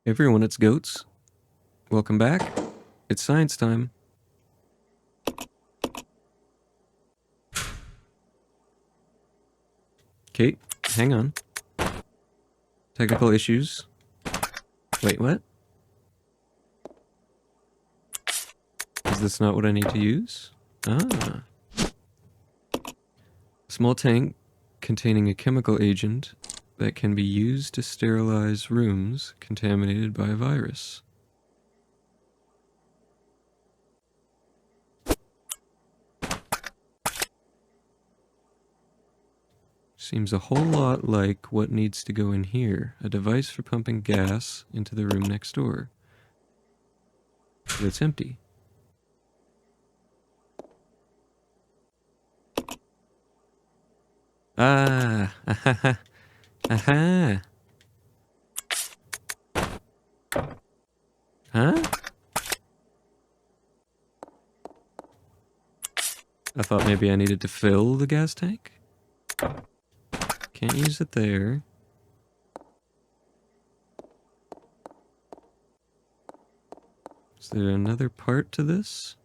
Hey everyone, it's Goats. Welcome back. It's science time. Kate, hang on. Technical issues. Wait, what? Is this not what I need to use? Ah. Small tank containing a chemical agent that can be used to sterilize rooms contaminated by a virus. Seems a whole lot like what needs to go in here. A device for pumping gas into the room next door. But it's empty. Ah! Aha! Aha! Huh? I thought maybe I needed to fill the gas tank? Can't use it there. Is there another part to this?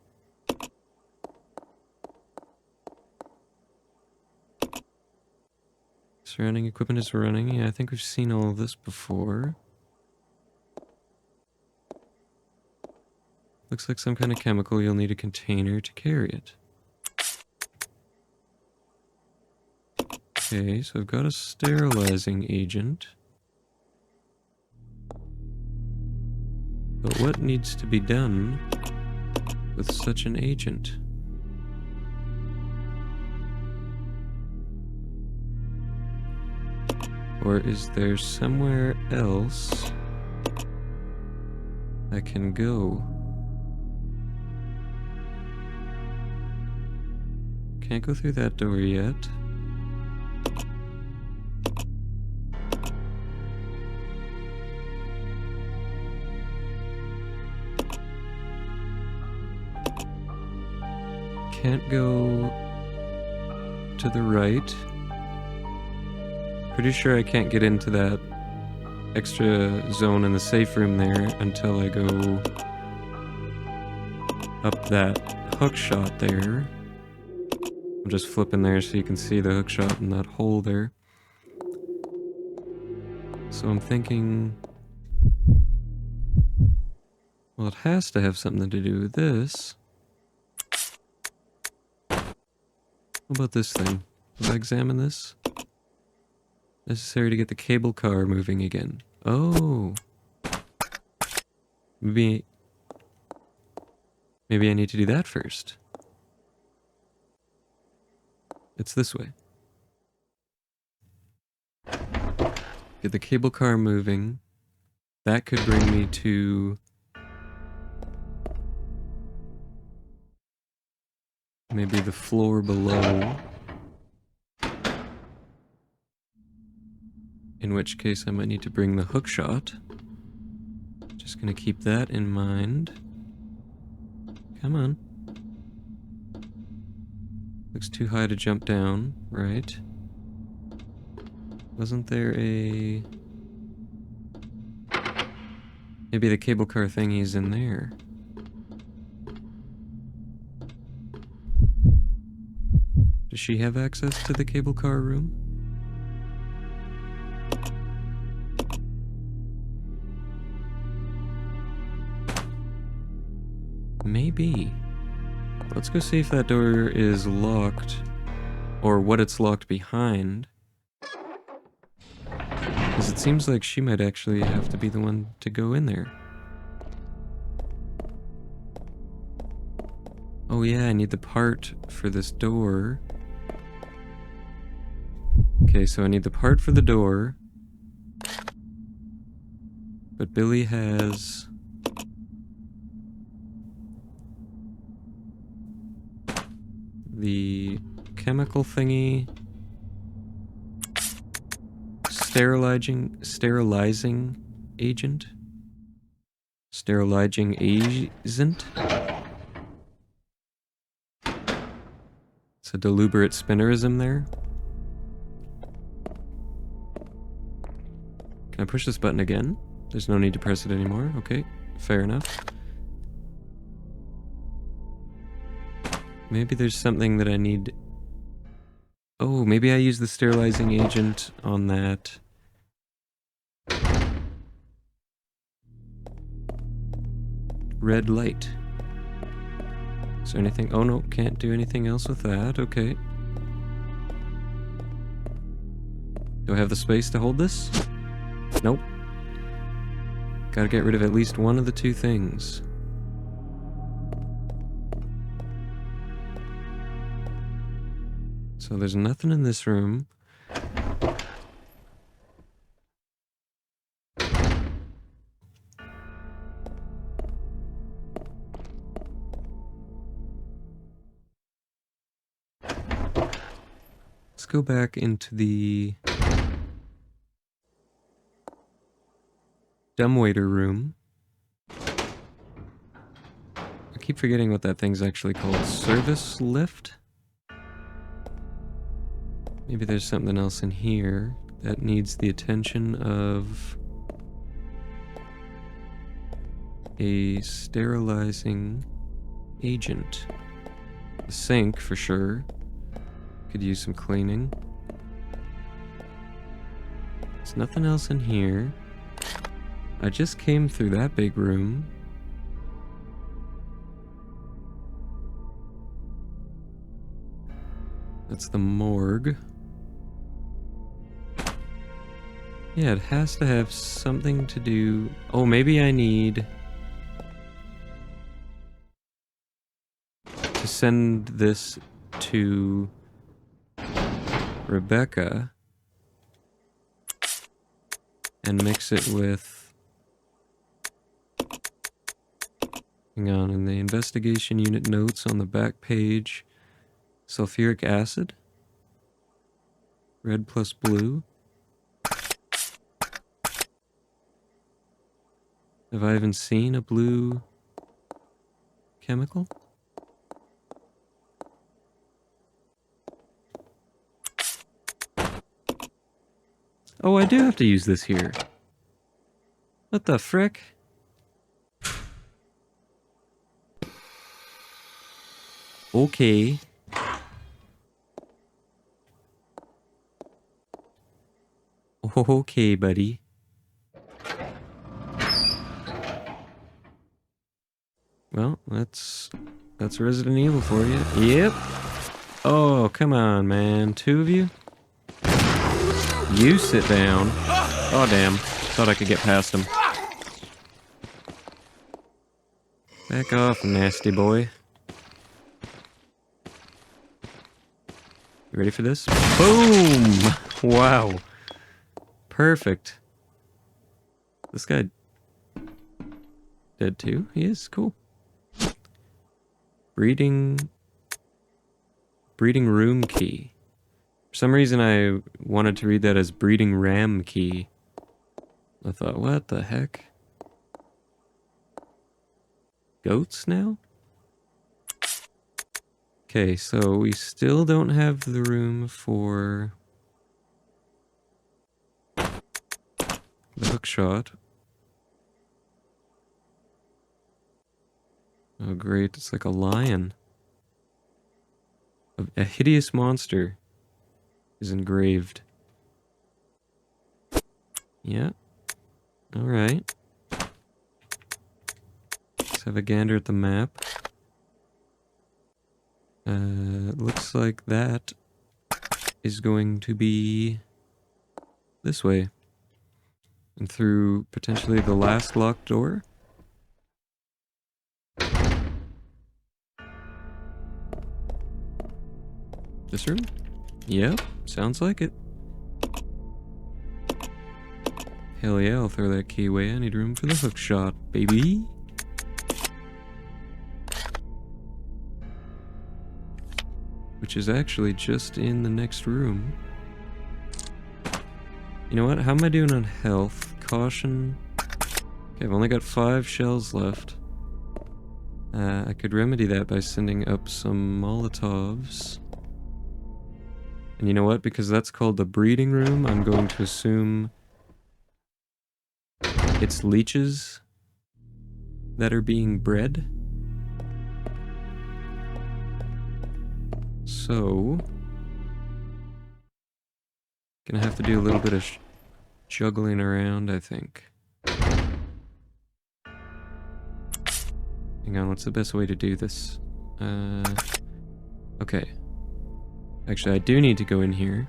Surrounding equipment is running. Yeah, I think we've seen all of this before. Looks like some kind of chemical. You'll need a container to carry it. Okay, so I've got a sterilizing agent. But what needs to be done with such an agent? Or is there somewhere else I can go? Can't go through that door yet. Can't go to the right. Pretty sure I can't get into that extra zone in the safe room there until I go up that hook shot there. I'm just flipping there so you can see the hook shot in that hole there. So I'm thinking, well, it has to have something to do with this. What about this thing? Have I examined this? Necessary to get the cable car moving again. Oh. Maybe I need to do that first. It's this way. Get the cable car moving. That could bring me to maybe the floor below. In which case I might need to bring the hook shot. Just gonna keep that in mind. Come on. Looks too high to jump down, right? Wasn't there a... Maybe the cable car thingy's in there. Does she have access to the cable car room? Maybe. Let's go see if that door is locked, or what it's locked behind. Because it seems like she might actually have to be the one to go in there. Oh yeah, I need the part for this door. Okay, so I need the part for the door. But Billy has... the chemical thingy, sterilizing agent, sterilizing agent. It's a deliberate spinnerism there. Can I push this button again? There's no need to press it anymore. Okay, fair enough. Maybe there's something that I need... Oh, maybe I use the sterilizing agent on that. Red light. Is there anything? Oh no, can't do anything else with that. Okay. Do I have the space to hold this? Nope. Gotta get rid of at least one of the two things. So there's nothing in this room. Let's go back into the dumbwaiter room. I keep forgetting what that thing's actually called. Service lift? Maybe there's something else in here that needs the attention of a sterilizing agent. The sink, for sure. Could use some cleaning. There's nothing else in here. I just came through that big room. That's the morgue. Yeah, it has to have something to do... Oh, maybe I need to send this to Rebecca and mix it with... Hang on, in the investigation unit notes on the back page, sulfuric acid, red plus blue. Have I even seen a blue chemical? Oh, I do have to use this here. What the frick? Okay. Okay, buddy. Well, that's Resident Evil for you. Yep. Oh, come on, man. Two of you? You sit down. Oh, damn. Thought I could get past him. Back off, nasty boy. You ready for this? Boom! Wow. Perfect. This guy dead too? He is? Cool. Breeding room key. For some reason I wanted to read that as breeding ram key. I thought, what the heck? Goats now? Okay, so we still don't have the room for the hook shot. Oh great, it's like a lion. A hideous monster is engraved. Yeah. Alright. Let's have a gander at the map. Looks like that is going to be this way. And through potentially the last locked door. This room? Yep, sounds like it. Hell yeah, I'll throw that key away. I need room for the hook shot, baby. Which is actually just in the next room. You know what? How am I doing on health? Caution. Okay, I've only got 5 shells left. I could remedy that by sending up some Molotovs. And you know what? Because that's called the breeding room, I'm going to assume it's leeches that are being bred. So, gonna have to do a little bit of juggling around, I think. Hang on, what's the best way to do this? Okay. Actually, I do need to go in here.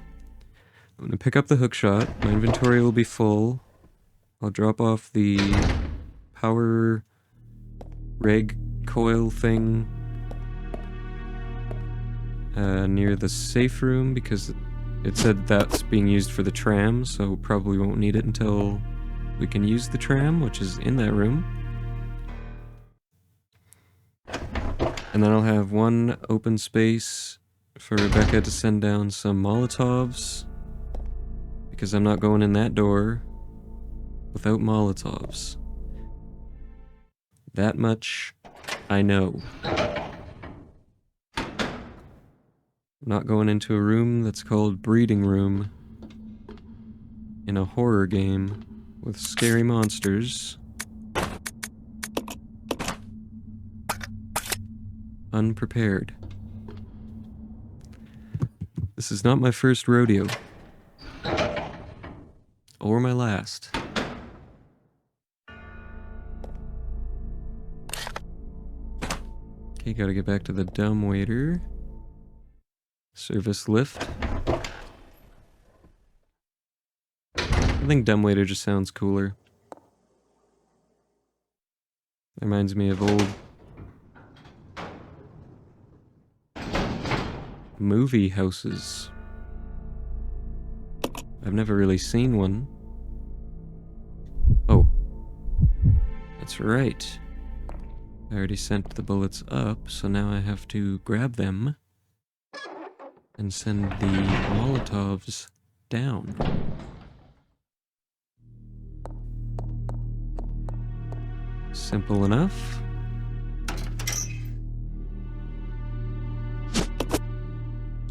I'm gonna pick up the hookshot. My inventory will be full. I'll drop off the power reg coil thing near the safe room because it said that's being used for the tram, so probably won't need it until we can use the tram, which is in that room. And then I'll have one open space for Rebecca to send down some Molotovs, because I'm not going in that door without Molotovs. That much I know. I'm not going into a room that's called Breeding Room in a horror game with scary monsters. Unprepared. This is not my first rodeo. Or my last. Okay, gotta get back to the dumbwaiter. Service lift. I think dumbwaiter just sounds cooler. Reminds me of old movie houses. I've never really seen one. Oh. That's right. I already sent the bullets up, so now I have to grab them and send the Molotovs down. Simple enough.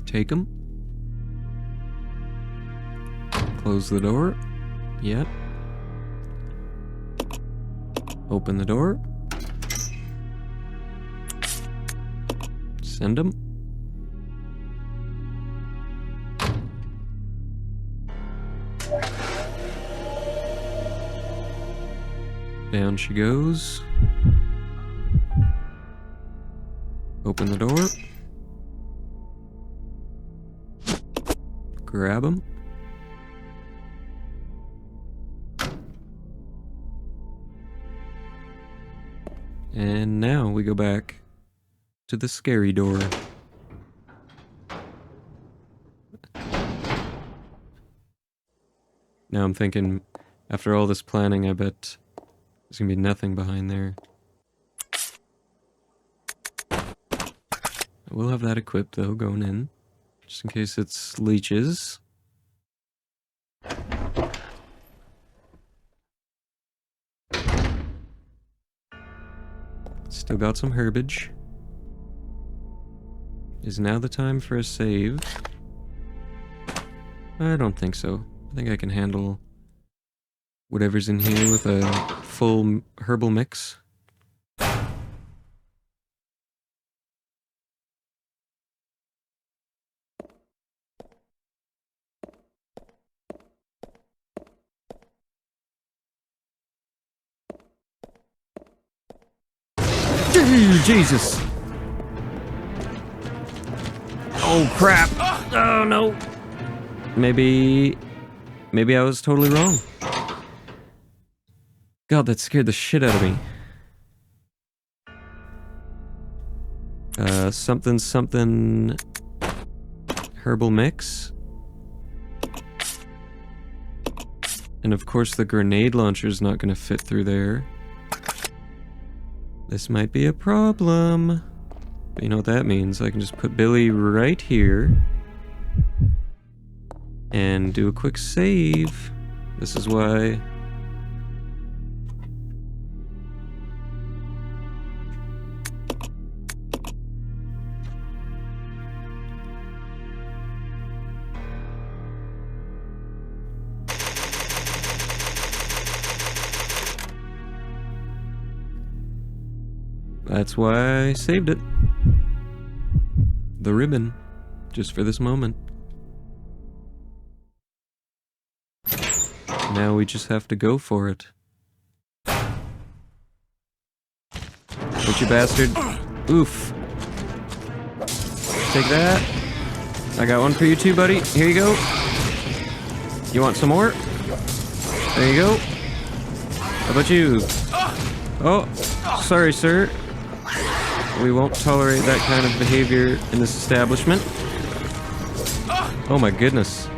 Take them. Close the door. Yep. Open the door. Send them. Down she goes. Open the door. Grab them. And now we go back to the scary door. Now I'm thinking, after all this planning, I bet there's gonna be nothing behind there. I will have that equipped though, going in. Just in case it's leeches. Still got some herbage. Is now the time for a save? I don't think so. I think I can handle whatever's in here with a full herbal mix. Jesus! Oh crap! Oh no! Maybe I was totally wrong. God, that scared the shit out of me. Something herbal mix. And of course the grenade launcher's not gonna fit through there. This might be a problem. But you know what that means? I can just put Billy right here and do a quick save. This is why. That's why I saved it. The ribbon. Just for this moment. Now we just have to go for it. Don't you bastard. Oof. Take that. I got one for you too, buddy. Here you go. You want some more? There you go. How about you? Oh, sorry, sir. We won't tolerate that kind of behavior in this establishment. Oh my goodness.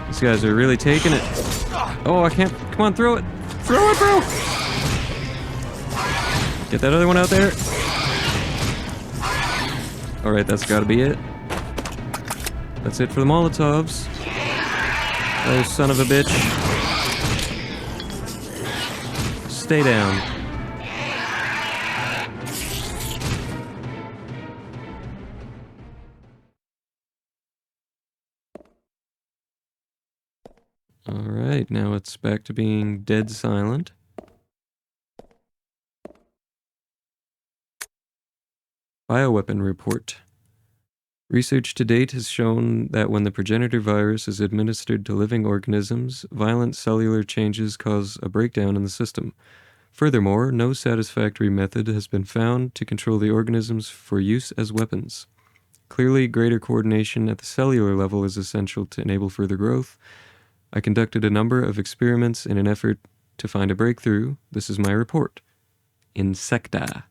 These guys are really taking it. Oh, I can't. Come on, throw it. Throw it, bro. Get that other one out there. Alright, that's gotta be it. That's it for the Molotovs. Oh, son of a bitch. Stay down. Alright, now it's back to being dead silent. Bioweapon report. Research to date has shown that when the progenitor virus is administered to living organisms, violent cellular changes cause a breakdown in the system. Furthermore, no satisfactory method has been found to control the organisms for use as weapons. Clearly, greater coordination at the cellular level is essential to enable further growth. I conducted a number of experiments in an effort to find a breakthrough. This is my report. Insecta.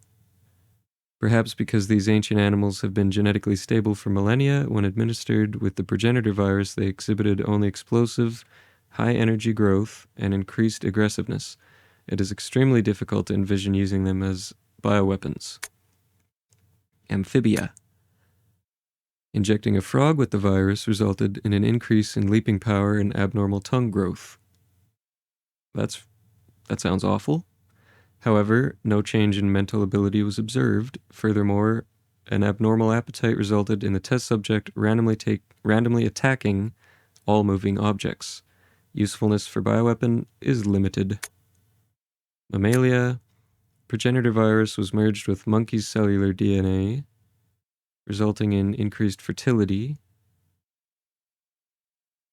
Perhaps because these ancient animals have been genetically stable for millennia, when administered with the progenitor virus, they exhibited only explosive, high-energy growth and increased aggressiveness. It is extremely difficult to envision using them as bioweapons. Amphibia. Injecting a frog with the virus resulted in an increase in leaping power and abnormal tongue growth. That sounds awful. However, no change in mental ability was observed. Furthermore, an abnormal appetite resulted in the test subject randomly attacking all moving objects. Usefulness for bioweapon is limited. Mammalia. Progenitor virus was merged with monkey's cellular DNA, resulting in increased fertility.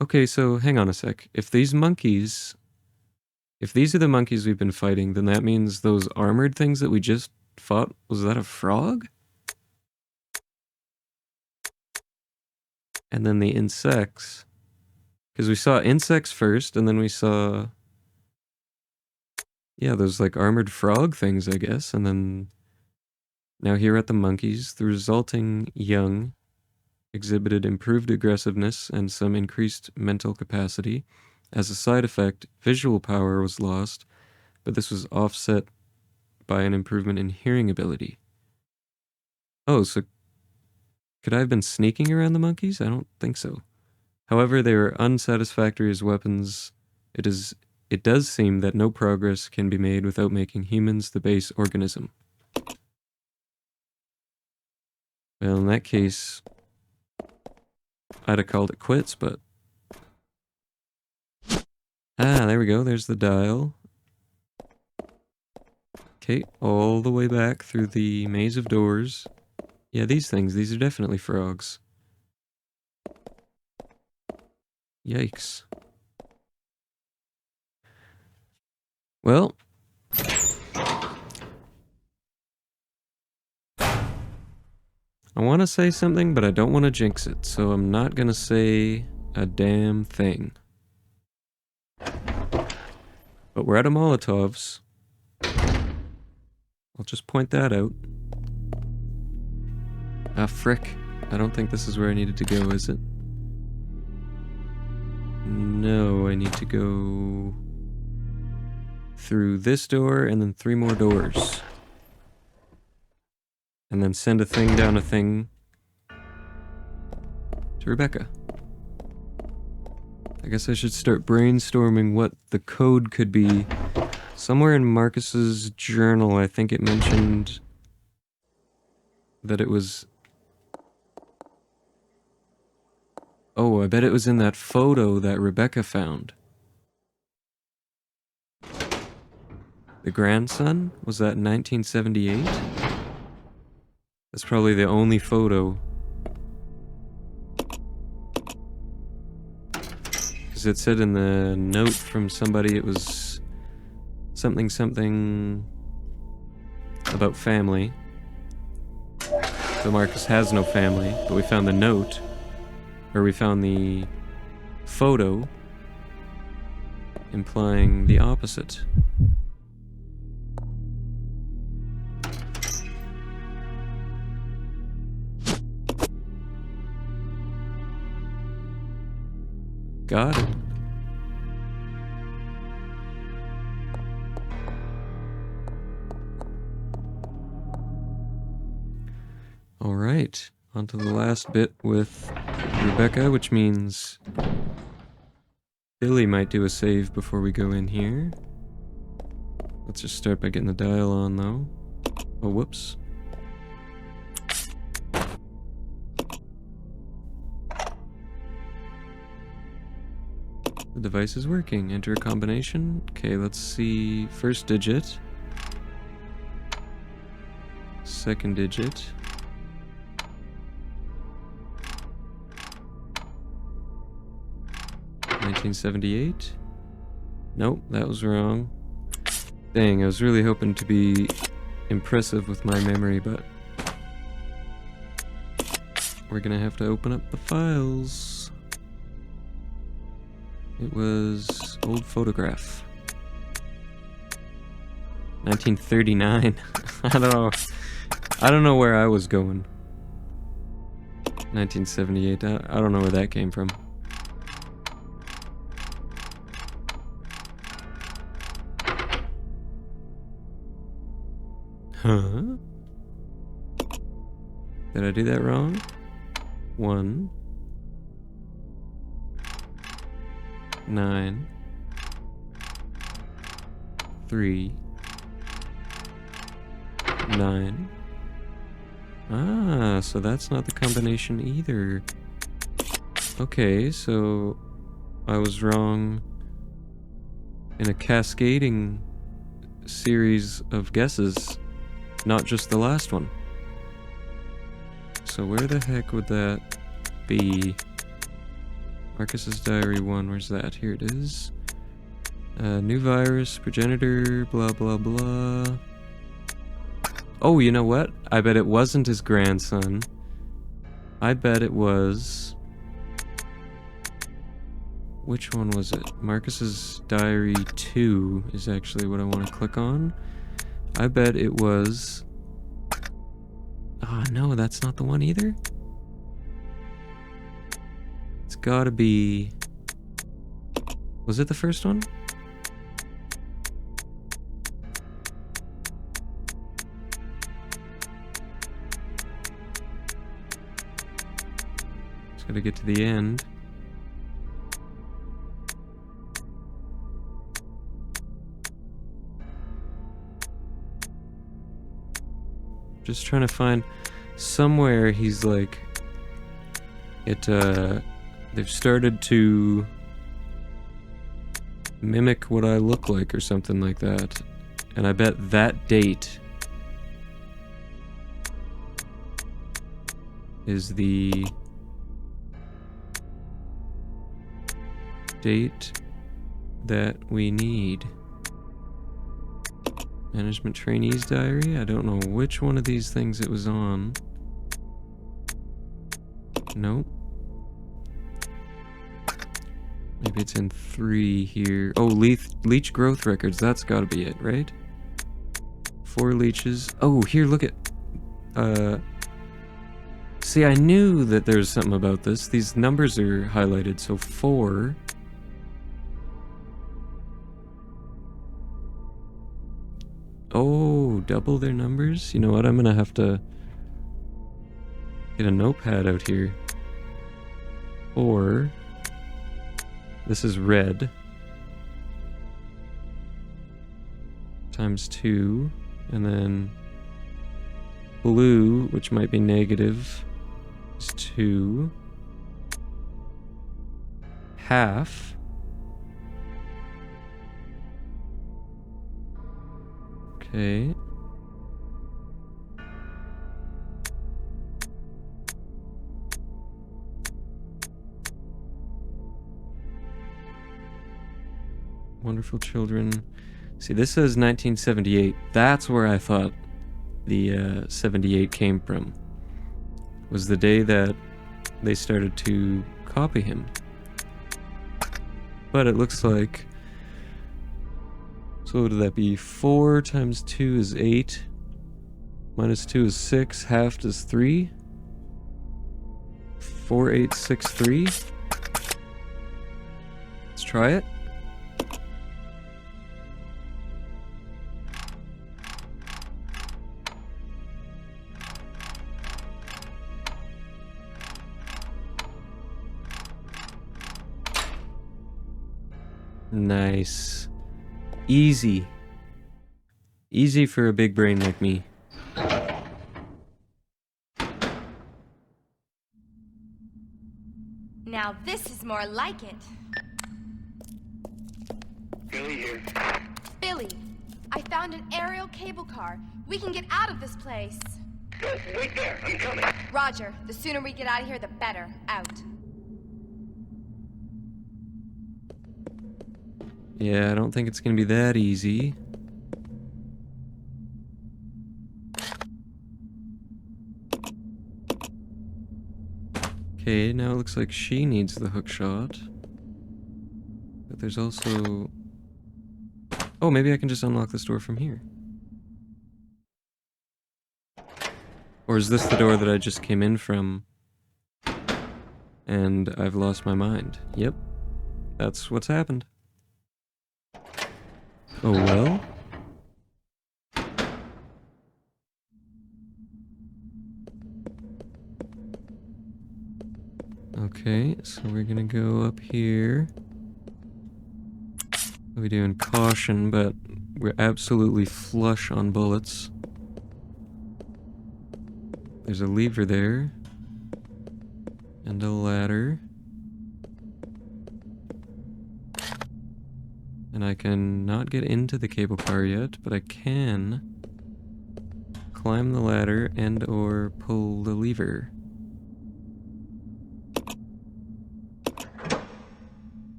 Okay, so hang on a sec. If these are the monkeys we've been fighting, then that means those armored things that we just fought, was that a frog? And then the insects. Because we saw insects first, and then we saw... yeah, those like armored frog things, I guess. And then now here at the monkeys, the resulting young exhibited improved aggressiveness and some increased mental capacity. As a side effect, visual power was lost, but this was offset by an improvement in hearing ability. Oh, so could I have been sneaking around the monkeys? I don't think so. However, they were unsatisfactory as weapons. It does seem that no progress can be made without making humans the base organism. Well, in that case, I'd have called it quits, but... ah, there we go. There's the dial. Okay, all the way back through the maze of doors. Yeah, these are definitely frogs. Yikes. Well... I want to say something, but I don't want to jinx it, so I'm not going to say a damn thing. But we're out of Molotovs. I'll just point that out. Ah, frick. I don't think this is where I needed to go, is it? No, I need to go through this door and then 3 more doors. And then send a thing down a thing to Rebecca. I guess I should start brainstorming what the code could be. Somewhere in Marcus's journal, I think it mentioned that it was... oh, I bet it was in that photo that Rebecca found. The grandson? Was that in 1978? That's probably the only photo. Because it said in the note from somebody it was something something about family. So Marcus has no family, but we found the note, or we found the photo implying the opposite. Got it. Alright, on to the last bit with Rebecca, which means Billy might do a save before we go in here. Let's just start by getting the dial on, though. Oh, whoops. The device is working. Enter a combination. Okay, let's see. First digit. Second digit. $1978. Nope, that was wrong. Dang, I was really hoping to be impressive with my memory, but we're gonna have to open up the files. It was old photograph. 1939. I don't know. I don't know where I was going. 1978. I don't know where that came from. Huh? Did I do that wrong? 1 9 3 9. Ah, so that's not the combination either. Okay, so I was wrong in a cascading series of guesses, not just the last one. So where the heck would that be? Marcus's Diary 1, where's that? Here it is. New virus, progenitor, blah blah blah. Oh, you know what? I bet it wasn't his grandson. I bet it was... Which one was it? Marcus's Diary 2 is actually what I want to click on. I bet it was... Ah, no, that's not the one either. It's gotta be... Was it the first one? Just gotta get to the end. Just trying to find somewhere he's like... They've started to mimic what I look like or something like that. And I bet that date is the date that we need. Management Trainee's Diary? I don't know which one of these things it was on. Nope. Maybe it's in 3 here. Oh, leech growth records. That's gotta be it, right? 4 leeches. Oh, here, look at... See, I knew that there's something about this. These numbers are highlighted, so 4... Oh, double their numbers? You know what? I'm gonna have to get a notepad out here. Or... This is red. Times 2. And then... Blue, which might be negative, is 2. Half. Okay. Wonderful Children. See, this says 1978. That's where I thought the 78 came from. Was the day that they started to copy him. But it looks like... So what would that be? 4 times 2 is 8. Minus 2 is 6. Halved is 3. 4863. Let's try it. Nice. Easy. Easy for a big brain like me. Now this is more like it. Billy here. Billy, I found an aerial cable car. We can get out of this place. Good. Wait there. I'm coming. Roger. The sooner we get out of here, the better. Out. Yeah, I don't think it's gonna be that easy. Okay, now it looks like she needs the hook shot. But there's also... Oh, maybe I can just unlock this door from here. Or is this the door that I just came in from? And I've lost my mind. Yep. That's what's happened. Oh well. Okay, so we're gonna go up here. We're doing caution, but we're absolutely flush on bullets. There's a lever there. And a ladder. And I can not get into the cable car yet, but I can climb the ladder and or pull the lever.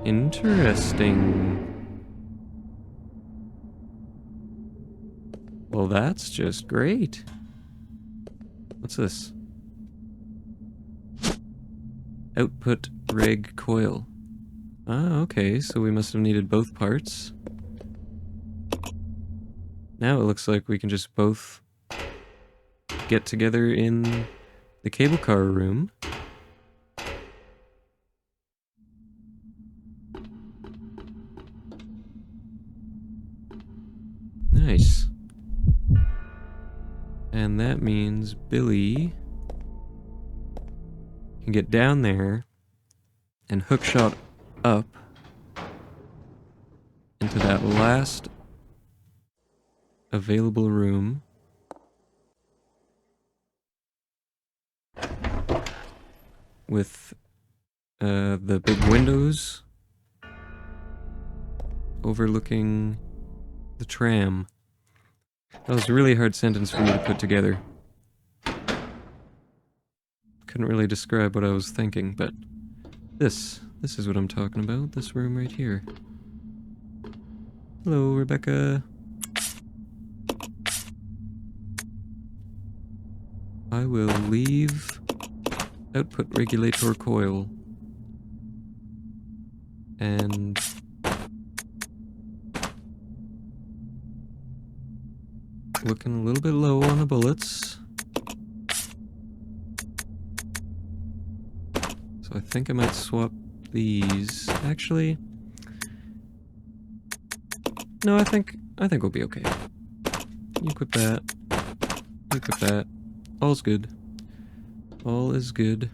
Interesting. Well, that's just great. What's this? Output reg coil. Ah, okay, so we must have needed both parts. Now it looks like we can just both get together in the cable car room. Nice. And that means Billy can get down there and hookshot up into that last available room. With the big windows overlooking the tram. That was a really hard sentence for me to put together. Couldn't really describe what I was thinking, but this is what I'm talking about, this room right here. Hello, Rebecca. I will leave output regulator coil. And looking a little bit low on the bullets. So I think I might swap these. Actually, no, I think we'll be okay. You equip that. You equip that. All's good. All is good.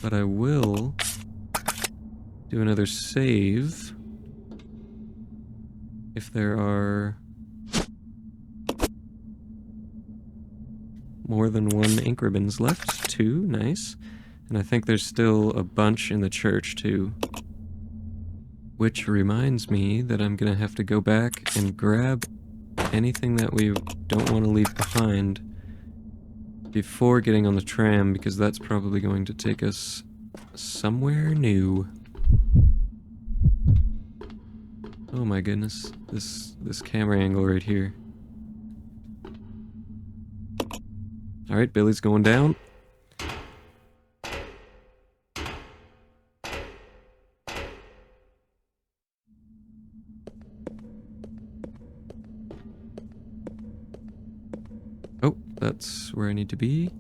But I will do another save if there are more than one ink ribbons left. 2, nice. And I think there's still a bunch in the church too. Which reminds me that I'm gonna have to go back and grab anything that we don't want to leave behind before getting on the tram, because that's probably going to take us somewhere new. Oh my goodness, this camera angle right here. Alright, Billy's going down. Oh, that's where I need to be.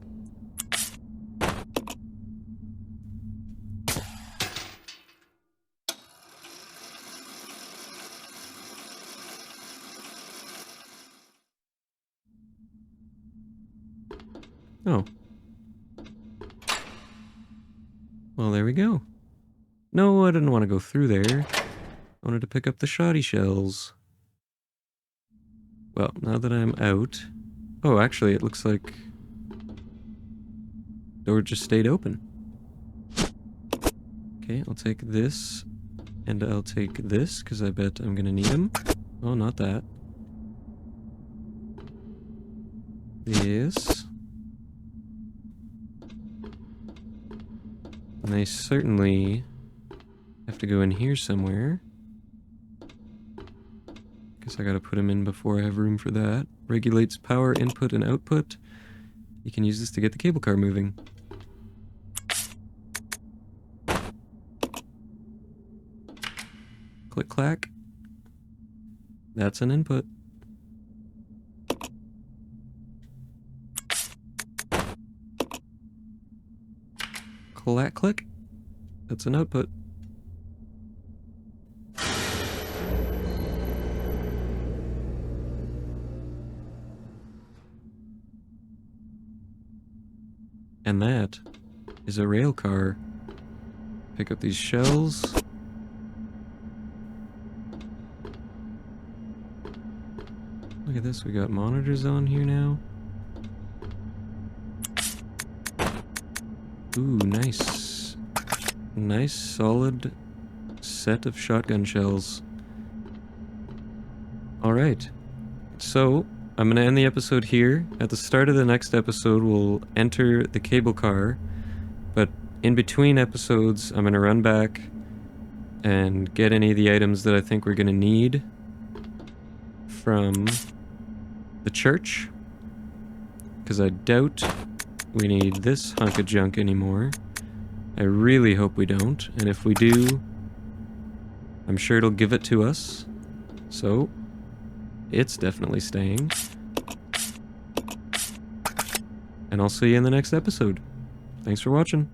Oh. Well, there we go. No, I didn't want to go through there. I wanted to pick up the shoddy shells. Well, now that I'm out... Oh, actually, it looks like... door just stayed open. Okay, I'll take this. And I'll take this, because I bet I'm gonna need them. Oh, not that. This. And I certainly have to go in here somewhere. Guess I gotta put them in before I have room for that. Regulates power input and output. You can use this to get the cable car moving. Click clack. That's an input. Clack click. That's an output. And that is a rail car. Pick up these shells. Look at this, we got monitors on here now. Ooh, nice. Nice, solid set of shotgun shells. Alright. So, I'm gonna end the episode here. At the start of the next episode, we'll enter the cable car. But in between episodes, I'm gonna run back and get any of the items that I think we're gonna need from the church. Because I doubt we need this hunk of junk anymore. I really hope we don't. And if we do, I'm sure it'll give it to us. So, it's definitely staying. And I'll see you in the next episode. Thanks for watching.